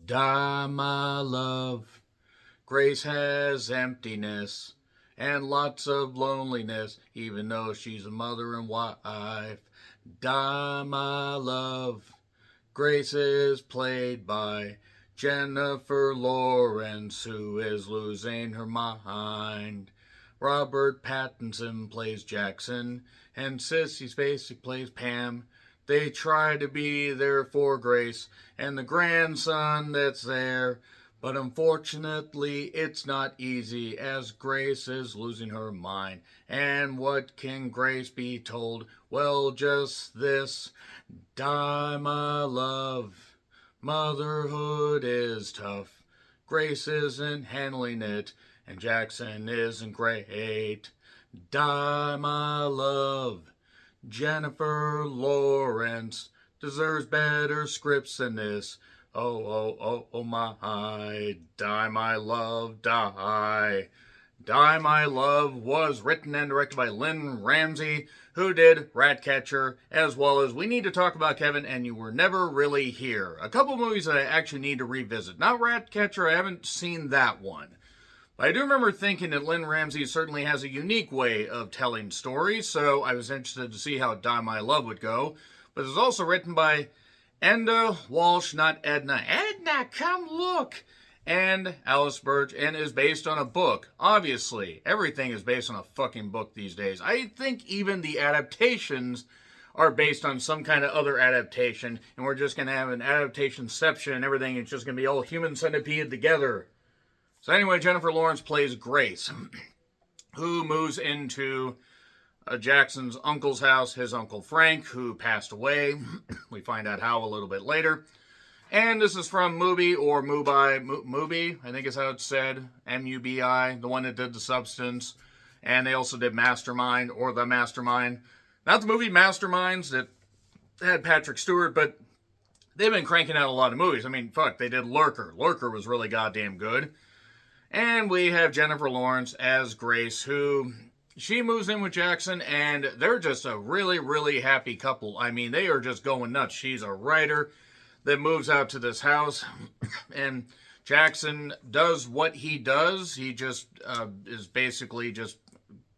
Die, my love. Grace has emptiness and lots of loneliness, even though she's a mother and wife. Die, my love. Grace is played by Jennifer Lawrence, who is losing her mind. Robert Pattinson plays Jackson, and Sissy Spacek plays Pam. They try to be there for Grace and the grandson that's there, but unfortunately it's not easy as Grace is losing her mind. And what can Grace be told? Well, just this: die, my love. Motherhood is tough. Grace isn't handling it, and Jackson isn't great. Die, my love. Jennifer Lawrence deserves better scripts than this. Oh, oh, oh, oh my. Die, my love, die. Die, My Love was written and directed by Lynn Ramsey, who did Ratcatcher, as well as We Need to Talk About Kevin and You Were Never Really Here. A couple movies that I actually need to revisit. Not Ratcatcher, I haven't seen that one. But I do remember thinking that Lynn Ramsey certainly has a unique way of telling stories, so I was interested to see how Die, My Love would go. But it was also written by Enda Walsh, not Edna. Edna, come look! And Alice Birch, and is based on a book. Obviously, everything is based on a fucking book these days. I think even the adaptations are based on some kind of other adaptation, and we're just going to have an adaptationception and everything. It's just going to be all human centipede together. So anyway, Jennifer Lawrence plays Grace, who moves into Jackson's uncle's house, his Uncle Frank, who passed away. We find out how a little bit later. And this is from Mubi, or Mubi, I think is how it's said, M-U-B-I, the one that did The Substance. And they also did Mastermind, or The Mastermind. Not the movie Masterminds that had Patrick Stewart, but they've been cranking out a lot of movies. I mean, fuck, they did Lurker. Lurker was really goddamn good. And we have Jennifer Lawrence as Grace, who she moves in with Jackson, and they're just a really, really happy couple. I mean, they are just going nuts. She's a writer that moves out to this house, and Jackson does what he does. He just is basically just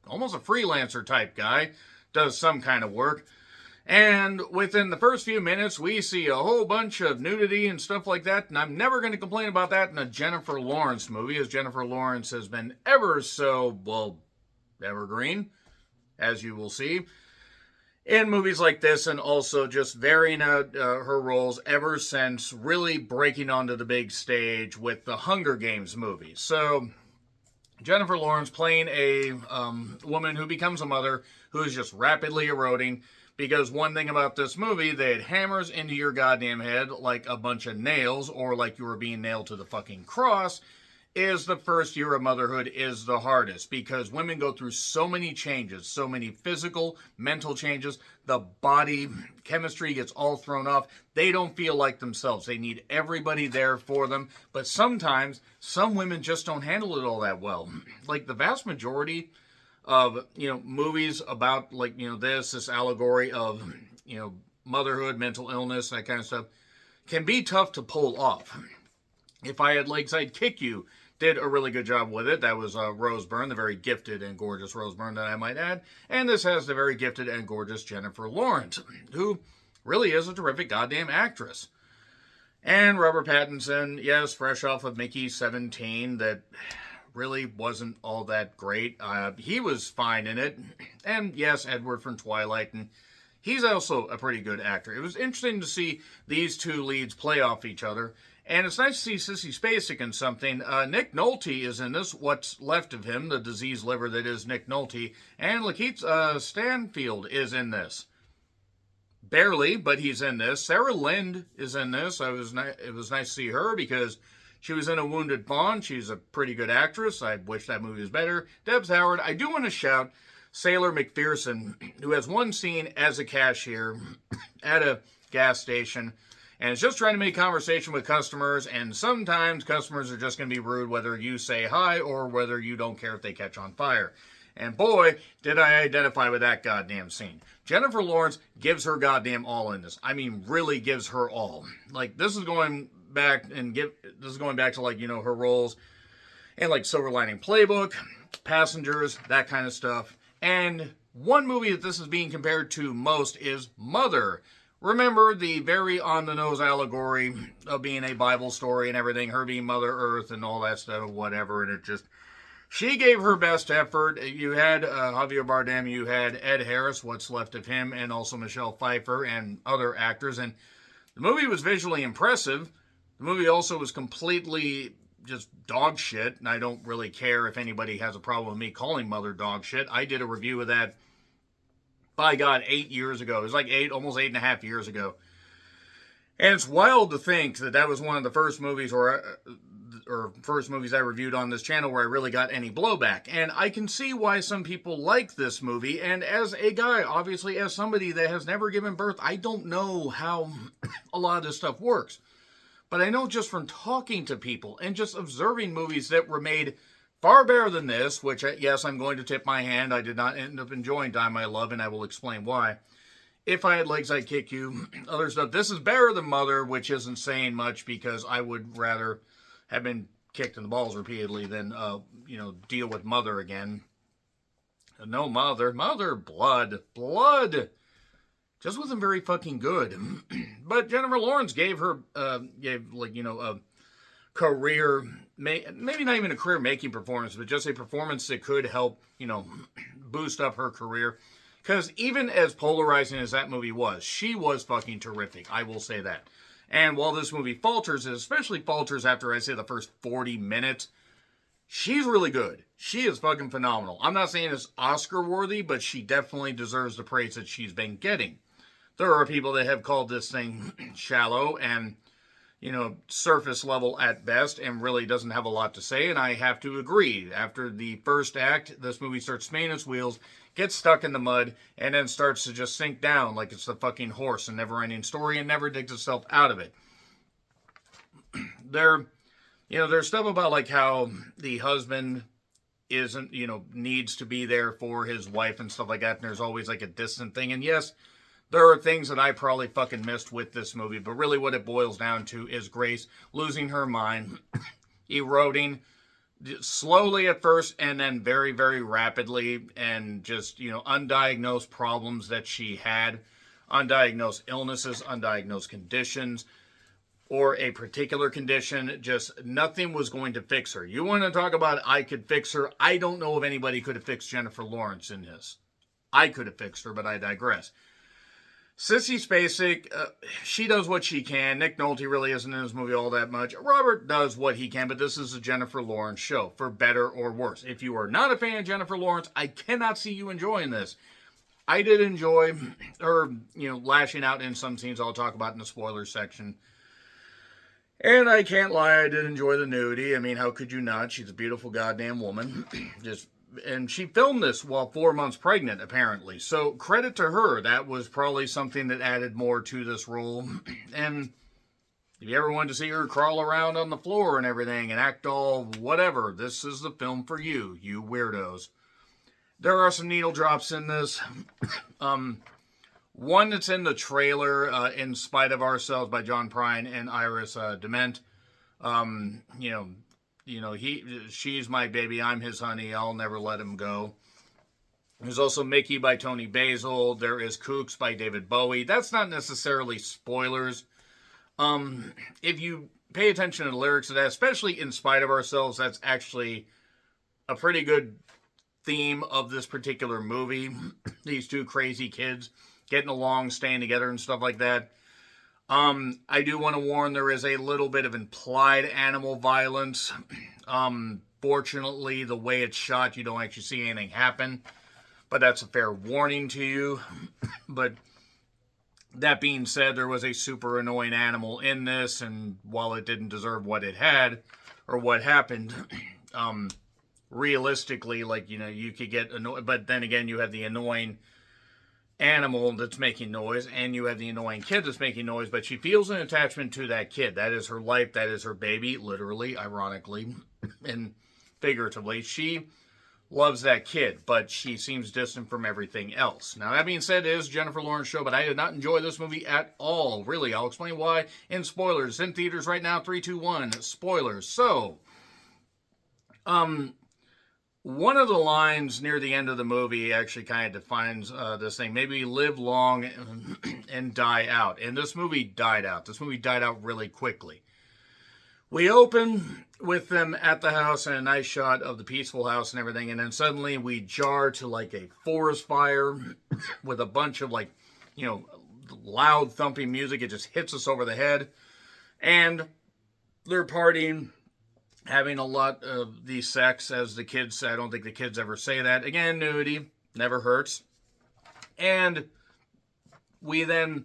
almost a freelancer type guy, does some kind of work. And within the first few minutes, we see a whole bunch of nudity and stuff like that, and I'm never going to complain about that in a Jennifer Lawrence movie, as Jennifer Lawrence has been ever so, well, evergreen, as you will see, in movies like this, and also just varying out her roles ever since really breaking onto the big stage with the Hunger Games movies. So, Jennifer Lawrence playing a woman who becomes a mother who is just rapidly eroding, because one thing about this movie, they had hammers into your goddamn head like a bunch of nails, or like you were being nailed to the fucking cross, is the first year of motherhood is the hardest, because women go through so many changes, so many physical, mental changes. The body chemistry gets all thrown off. They don't feel like themselves. They need everybody there for them. But sometimes some women just don't handle it all that well. Like the vast majority of, movies about like, this allegory of, motherhood, mental illness, that kind of stuff, can be tough to pull off. If I Had Legs, I'd Kick You did a really good job with it. That was Rose Byrne, the very gifted and gorgeous Rose Byrne, that I might add. And this has the very gifted and gorgeous Jennifer Lawrence, who really is a terrific goddamn actress. And Robert Pattinson, yes, fresh off of Mickey 17, that really wasn't all that great. He was fine in it. And yes, Edward from Twilight, and he's also a pretty good actor. It was interesting to see these two leads play off each other. And it's nice to see Sissy Spacek in something. Nick Nolte is in this, what's left of him, the diseased liver that is Nick Nolte. And Lakeith Stanfield is in this. Barely, but he's in this. Sarah Lind is in this. It was nice to see her, because she was in A Wounded Fawn. She's a pretty good actress. I wish that movie was better. Debs Howard. I do want to shout Sailor McPherson, who has one scene as a cashier at a gas station, and it's just trying to make conversation with customers, and sometimes customers are just going to be rude, whether you say hi or whether you don't care if they catch on fire. And boy, did I identify with that goddamn scene. Jennifer Lawrence gives her goddamn all in this. I mean, really gives her all. Like, this is going back and this is going back to, like, you know, her roles and, like, Silver Lining Playbook, Passengers, that kind of stuff. And one movie that this is being compared to most is Mother. Remember the very on-the-nose allegory of being a Bible story and everything, her being Mother Earth and all that stuff, whatever, and it just... She gave her best effort. You had Javier Bardem, you had Ed Harris, what's left of him, and also Michelle Pfeiffer and other actors, and the movie was visually impressive. The movie also was completely just dog shit, and I don't really care if anybody has a problem with me calling Mother dog shit. I did a review of that, by God, 8 years ago. It was like almost 8.5 years ago. And it's wild to think that that was one of the first movies or first movies I reviewed on this channel where I really got any blowback. And I can see why some people like this movie. And as a guy, obviously as somebody that has never given birth, I don't know how a lot of this stuff works. But I know just from talking to people and just observing movies that were made far better than this, which, yes, I'm going to tip my hand. I did not end up enjoying Die My Love, and I will explain why. If I Had Legs, I'd Kick You. Other stuff. This is better than Mother, which isn't saying much because I would rather have been kicked in the balls repeatedly than, deal with Mother again. No, Mother, blood. Just wasn't very fucking good. But Jennifer Lawrence gave a career, maybe not even a career-making performance, but just a performance that could help, boost up her career. Because even as polarizing as that movie was, she was fucking terrific. I will say that. And while this movie falters, it especially falters after, I say, the first 40 minutes, she's really good. She is fucking phenomenal. I'm not saying it's Oscar-worthy, but she definitely deserves the praise that she's been getting. There are people that have called this thing shallow and, surface level at best and really doesn't have a lot to say, and I have to agree. After the first act, this movie starts spinning its wheels, gets stuck in the mud, and then starts to just sink down like it's the fucking horse, a never-ending story, and never digs itself out of it. There's stuff about, like, how the husband isn't, needs to be there for his wife and stuff like that, and there's always, like, a distant thing, and yes, there are things that I probably fucking missed with this movie, but really what it boils down to is Grace losing her mind, eroding, slowly at first, and then very, very rapidly, and just, undiagnosed problems that she had, undiagnosed illnesses, undiagnosed conditions, or a particular condition, just nothing was going to fix her. You want to talk about I could fix her? I don't know if anybody could have fixed Jennifer Lawrence in this. I could have fixed her, but I digress. Sissy Spacek, she does what she can. Nick Nolte really isn't in this movie all that much. Robert does what he can, but this is a Jennifer Lawrence show, for better or worse. If you are not a fan of Jennifer Lawrence, I cannot see you enjoying this. I did enjoy her, lashing out in some scenes I'll talk about in the spoilers section. And I can't lie, I did enjoy the nudity. I mean, how could you not? She's a beautiful goddamn woman. And she filmed this while 4 months pregnant, apparently. So, credit to her. That was probably something that added more to this role. And if you ever wanted to see her crawl around on the floor and everything and act all whatever, this is the film for you, you weirdos. There are some needle drops in this. One that's in the trailer, In Spite of Ourselves by John Prine and Iris Dement. She's my baby, I'm his honey, I'll never let him go. There's also Mickey by Tony Basil. There is Kooks by David Bowie. That's not necessarily spoilers. If you pay attention to the lyrics of that, especially In Spite of Ourselves, that's actually a pretty good theme of this particular movie. These two crazy kids getting along, staying together and stuff like that. I do want to warn, there is a little bit of implied animal violence. Fortunately, the way it's shot, you don't actually see anything happen. But that's a fair warning to you. But that being said, there was a super annoying animal in this, and while it didn't deserve what it had, or what happened, realistically, you could get annoyed. But then again, you have the annoying animal that's making noise, and you have the annoying kid that's making noise, but she feels an attachment to that kid. That is her life, that is her baby, literally, ironically, and figuratively. She loves that kid, but she seems distant from everything else. Now, that being said, it is Jennifer Lawrence show, but I did not enjoy this movie at all. Really, I'll explain why in spoilers. In theaters right now, 3, 2, 1, spoilers. So, one of the lines near the end of the movie actually kind of defines this thing. Maybe live long and die out. And this movie died out. This movie died out really quickly. We open with them at the house and a nice shot of the peaceful house and everything. And then suddenly we jar to like a forest fire with a bunch of like, loud thumping music. It just hits us over the head. And they're partying, having a lot of the sex, as the kids say. I don't think the kids ever say that. Again, nudity never hurts. And we then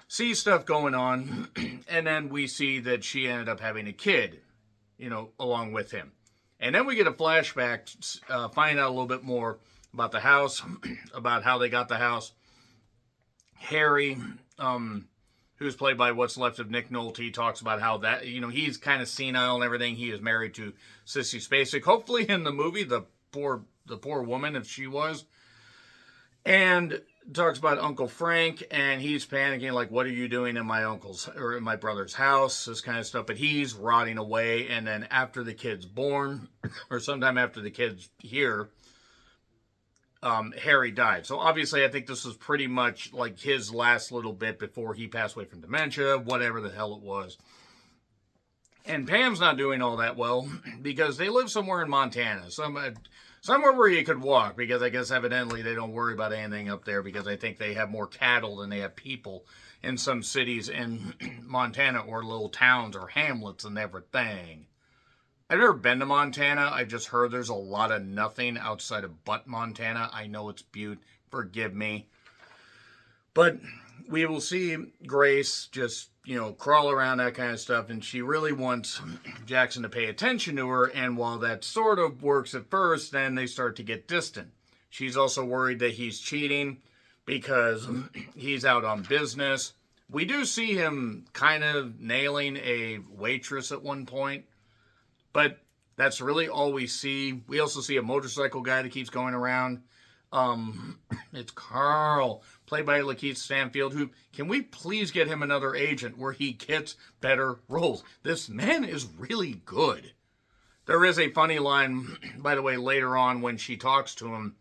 see stuff going on, and then we see that she ended up having a kid, along with him. And then we get a flashback, find out a little bit more about the house, about how they got the house. Harry, who's played by what's left of Nick Nolte, talks about how that, he's kind of senile and everything. He is married to Sissy Spacek. Hopefully in the movie, the poor woman, if she was. And talks about Uncle Frank, and he's panicking, like, what are you doing in my uncle's or in my brother's house? This kind of stuff. But he's rotting away. And then after the kid's born, or sometime after the kid's here, Harry died. So obviously I think this was pretty much like his last little bit before he passed away from dementia, whatever the hell it was. And Pam's not doing all that well because they live somewhere in Montana. Somewhere where you could walk, because I guess evidently they don't worry about anything up there, because I think they have more cattle than they have people in some cities in Montana, or little towns or hamlets and everything. I've never been to Montana. I just heard there's a lot of nothing outside of Butte, Montana. I know it's Butte. Forgive me. But we will see Grace just, crawl around, that kind of stuff. And she really wants Jackson to pay attention to her. And while that sort of works at first, then they start to get distant. She's also worried that he's cheating because he's out on business. We do see him kind of nailing a waitress at one point. But that's really all we see. We also see a motorcycle guy that keeps going around. It's Carl, played by Lakeith Stanfield, who, can we please get him another agent where he gets better roles? This man is really good. There is a funny line, by the way, later on when she talks to him,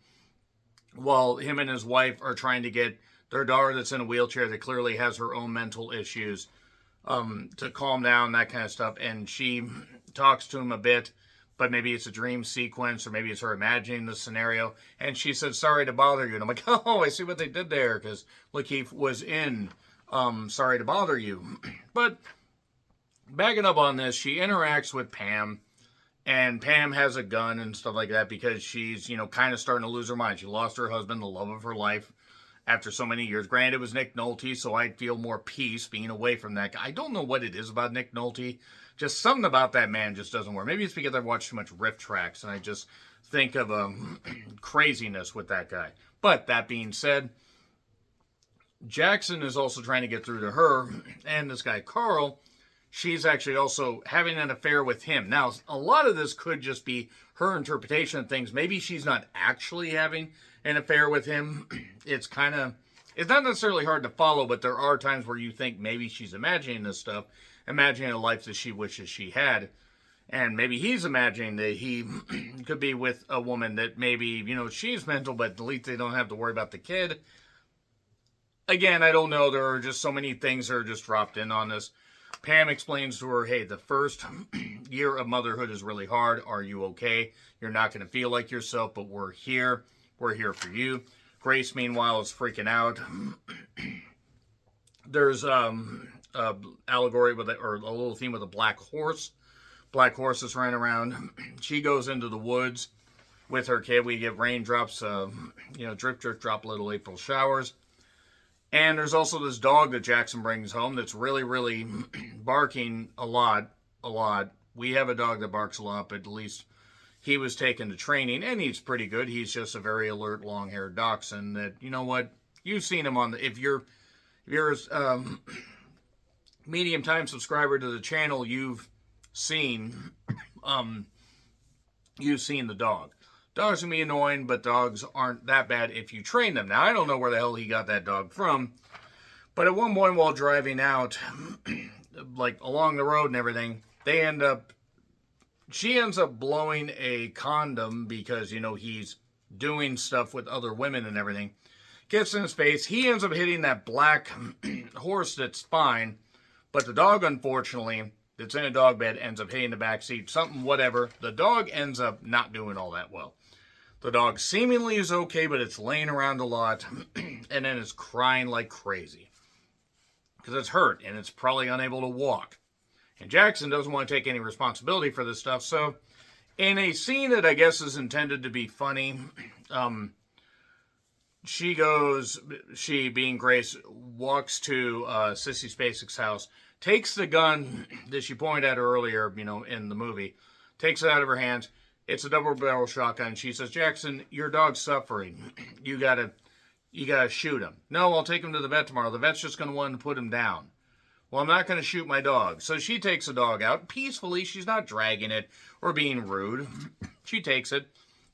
while him and his wife are trying to get their daughter that's in a wheelchair that clearly has her own mental issues to calm down, that kind of stuff. And she talks to him a bit, but maybe it's a dream sequence, or maybe it's her imagining the scenario. And she said, sorry to bother you. And I'm like, oh, I see what they did there, because Lakeith was in Sorry to Bother You. But backing up on this, she interacts with Pam, and Pam has a gun and stuff like that because she's, kind of starting to lose her mind. She lost her husband, the love of her life, after so many years. Granted, it was Nick Nolte, so I'd feel more peace being away from that guy. I don't know what it is about Nick Nolte. Just something about that man just doesn't work. Maybe it's because I've watched too much riff tracks and I just think of craziness with that guy. But that being said, Jackson is also trying to get through to her, and this guy Carl, she's actually also having an affair with him. Now, a lot of this could just be her interpretation of things. Maybe she's not actually having an affair with him. It's not necessarily hard to follow, but there are times where you think maybe she's imagining this stuff, imagining a life that she wishes she had. And maybe he's imagining that he could be with a woman that maybe, she's mental, but at least they don't have to worry about the kid. Again, I don't know. There are just so many things that are just dropped in on this. Pam explains to her, hey, the first year of motherhood is really hard. Are you okay? You're not going to feel like yourself, but we're here. We're here for you. Grace, meanwhile, is freaking out. There's allegory with or a little theme with a black horse. Black horse is running around. She goes into the woods with her kid. We get raindrops, drip, drip, drop, little April showers. And there's also this dog that Jackson brings home that's really, really barking a lot. We have a dog that barks a lot, but at least he was taken to training, and he's pretty good. He's just a very alert, long-haired dachshund that, you've seen him on the, if you're a medium-time subscriber to the channel, you've seen the dog. Dogs can be annoying, but dogs aren't that bad if you train them. Now, I don't know where the hell he got that dog from, but at one point while driving out, like along the road and everything, she ends up blowing a condom because, he's doing stuff with other women and everything. Gets in his face. He ends up hitting that black horse that's fine, but the dog, unfortunately, that's in a dog bed, ends up hitting the back seat, something, whatever. The dog ends up not doing all that well. The dog seemingly is okay, but it's laying around a lot, and then it's crying like crazy. Because it's hurt, and it's probably unable to walk. And Jackson doesn't want to take any responsibility for this stuff, so in a scene that I guess is intended to be funny, she, being Grace, walks to Sissy Spacek's house, takes the gun that she pointed at earlier, in the movie, takes it out of her hands. It's a double-barrel shotgun. She says, Jackson, your dog's suffering. You gotta shoot him. No, I'll take him to the vet tomorrow. The vet's just going to want to put him down. Well, I'm not going to shoot my dog. So she takes the dog out peacefully. She's not dragging it or being rude. She takes it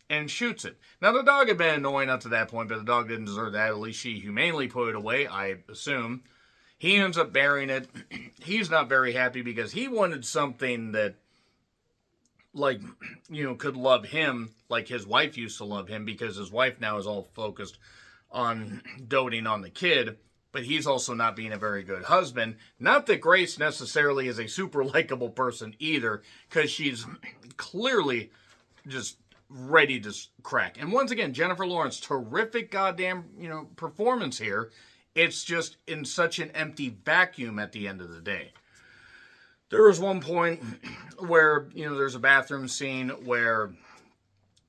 and shoots it. Now, the dog had been annoying up to that point, but the dog didn't deserve that. At least she humanely put it away, I assume. He ends up burying it. He's not very happy because he wanted something that, could love him like his wife used to love him, because his wife now is all focused on doting on the kid, but he's also not being a very good husband. Not that Grace necessarily is a super likable person either, because she's clearly just ready to crack. And once again, Jennifer Lawrence, terrific goddamn, performance here. It's just in such an empty vacuum at the end of the day. There was one point where, there's a bathroom scene where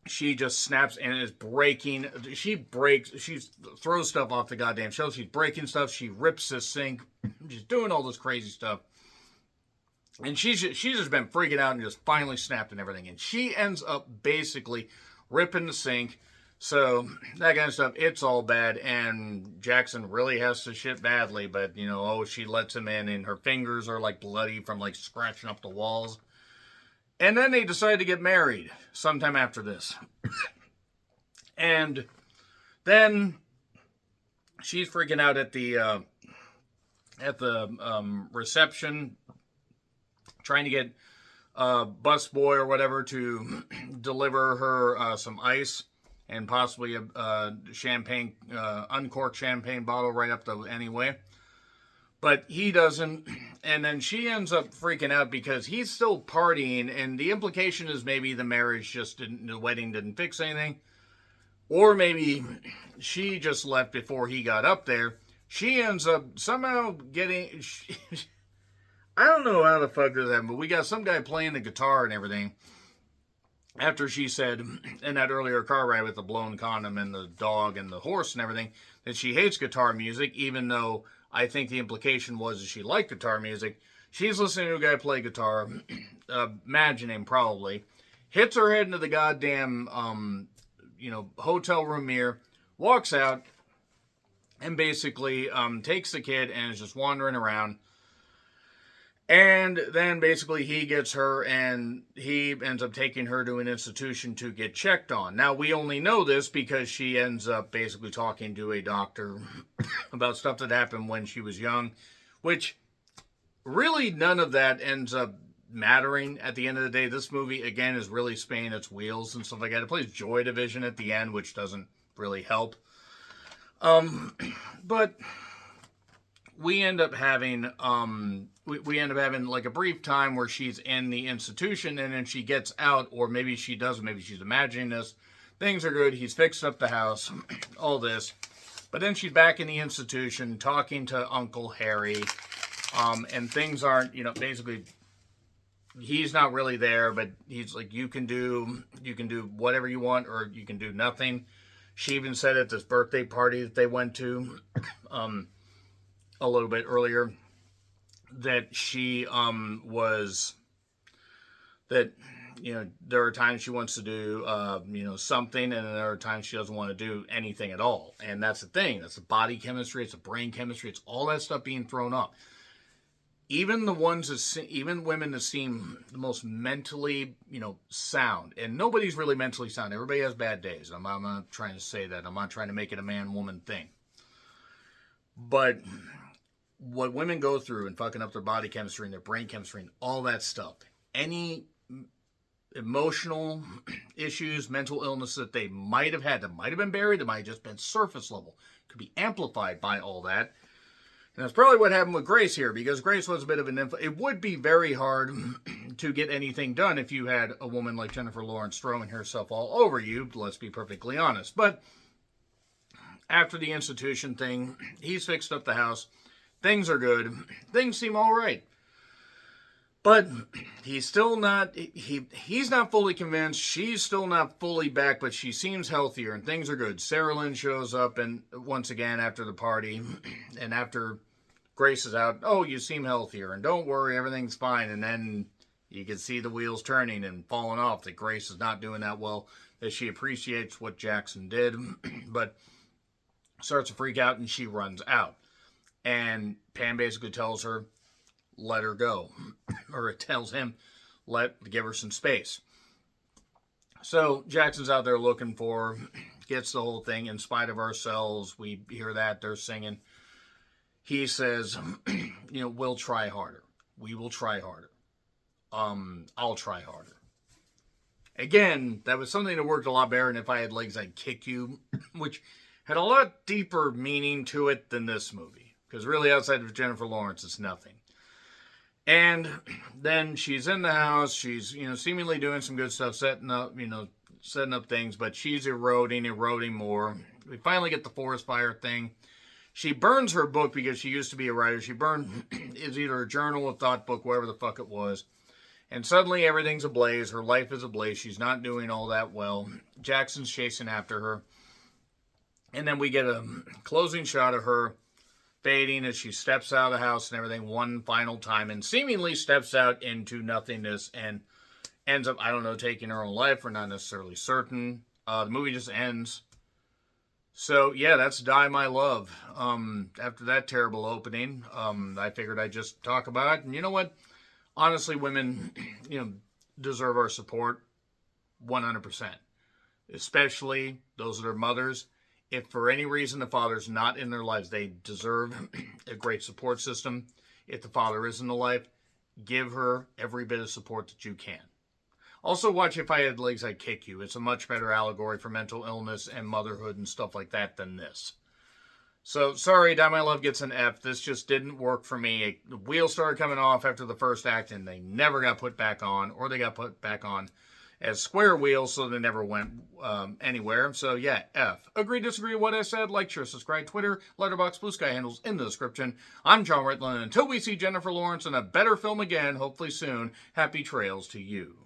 she just snaps and is breaking. She throws stuff off the goddamn shelf. She's breaking stuff. She rips the sink. She's doing all this crazy stuff. And she's just been freaking out and just finally snapped and everything. And she ends up basically ripping the sink. So that kind of stuff, it's all bad. And Jackson really has to shit badly. But, she lets him in and her fingers are like bloody from like scratching up the walls. And then they decide to get married sometime after this. And then she's freaking out at the reception, trying to get a busboy or whatever to deliver her some ice and possibly a champagne, uncorked champagne bottle right up the anyway. But he doesn't, and then she ends up freaking out because he's still partying, and the implication is maybe the wedding didn't fix anything, or maybe she just left before he got up there. She ends up somehow getting, I don't know how the fuck this happened, but we got some guy playing the guitar and everything, after she said in that earlier car ride with the blown condom and the dog and the horse and everything, that she hates guitar music, even though I think the implication was that she liked guitar music. She's listening to a guy play guitar, imagining probably, hits her head into the goddamn, hotel room mirror, walks out, and basically takes the kid and is just wandering around. And then basically he gets her and he ends up taking her to an institution to get checked on. Now, we only know this because she ends up basically talking to a doctor about stuff that happened when she was young, which really none of that ends up mattering at the end of the day. This movie, again, is really spinning its wheels and stuff like that. It plays Joy Division at the end, which doesn't really help. But we end up having like a brief time where she's in the institution, and then she gets out, or maybe she doesn't, maybe she's imagining this. Things are good, he's fixed up the house, all this. But then she's back in the institution talking to Uncle Harry, and things aren't, basically, he's not really there, but he's like, you can do whatever you want, or you can do nothing. She even said at this birthday party that they went to, a little bit earlier, that she there are times she wants to do something, and there are times she doesn't want to do anything at all. And that's the thing. That's the body chemistry, it's the brain chemistry, it's all that stuff being thrown off. even the ones that even women that seem the most mentally, sound, and nobody's really mentally sound. Everybody has bad days. I'm not trying to say that. I'm not trying to make it a man-woman thing. But what women go through and fucking up their body chemistry and their brain chemistry and all that stuff, any emotional issues, mental illness that they might have had, that might have been buried, that might have just been surface level, could be amplified by all that. And that's probably what happened with Grace here, because Grace was a bit of an it would be very hard to get anything done if you had a woman like Jennifer Lawrence throwing herself all over you, let's be perfectly honest. But after the institution thing, he's fixed up the house. Things are good. Things seem all right. But he's still not, he's not fully convinced. She's still not fully back, but she seems healthier and things are good. Sarah Lynn shows up and once again after the party and after Grace is out, oh, you seem healthier and don't worry, everything's fine. And then you can see the wheels turning and falling off, that Grace is not doing that well, that she appreciates what Jackson did, but starts to freak out and she runs out. And Pam basically tells her, let her go. Or it tells him, give her some space. So Jackson's out there looking for her, gets the whole thing. In spite of ourselves, we hear that, they're singing. He says, we'll try harder. We will try harder. I'll try harder. Again, that was something that worked a lot better, and if I had legs, I'd kick you, which had a lot deeper meaning to it than this movie. Because really, outside of Jennifer Lawrence, it's nothing. And then she's in the house. She's, seemingly doing some good stuff, setting up things. But she's eroding more. We finally get the forest fire thing. She burns her book because she used to be a writer. She burned is either a journal, a thought book, whatever the fuck it was. And suddenly everything's ablaze. Her life is ablaze. She's not doing all that well. Jackson's chasing after her. And then we get a closing shot of her fading as she steps out of the house and everything one final time and seemingly steps out into nothingness and ends up, taking her own life. We're not necessarily certain. The movie just ends. So, yeah, that's Die My Love. After that terrible opening, I figured I'd just talk about it. And you know what? Honestly, women, deserve our support 100%. Especially those that are mothers. If for any reason the father's not in their lives, they deserve a great support system. If the father is in the life, give her every bit of support that you can. Also watch If I Had Legs, I'd Kick You. It's a much better allegory for mental illness and motherhood and stuff like that than this. So, sorry, Die My Love gets an F. This just didn't work for me. The wheels started coming off after the first act and they never got put back on, or they got put back on as square wheels, so they never went anywhere. So, yeah, F. Agree, disagree with what I said? Like, share, subscribe, Twitter, Letterboxd, Blue Sky handles in the description. I'm John Ritland. Until we see Jennifer Lawrence in a better film again, hopefully soon, happy trails to you.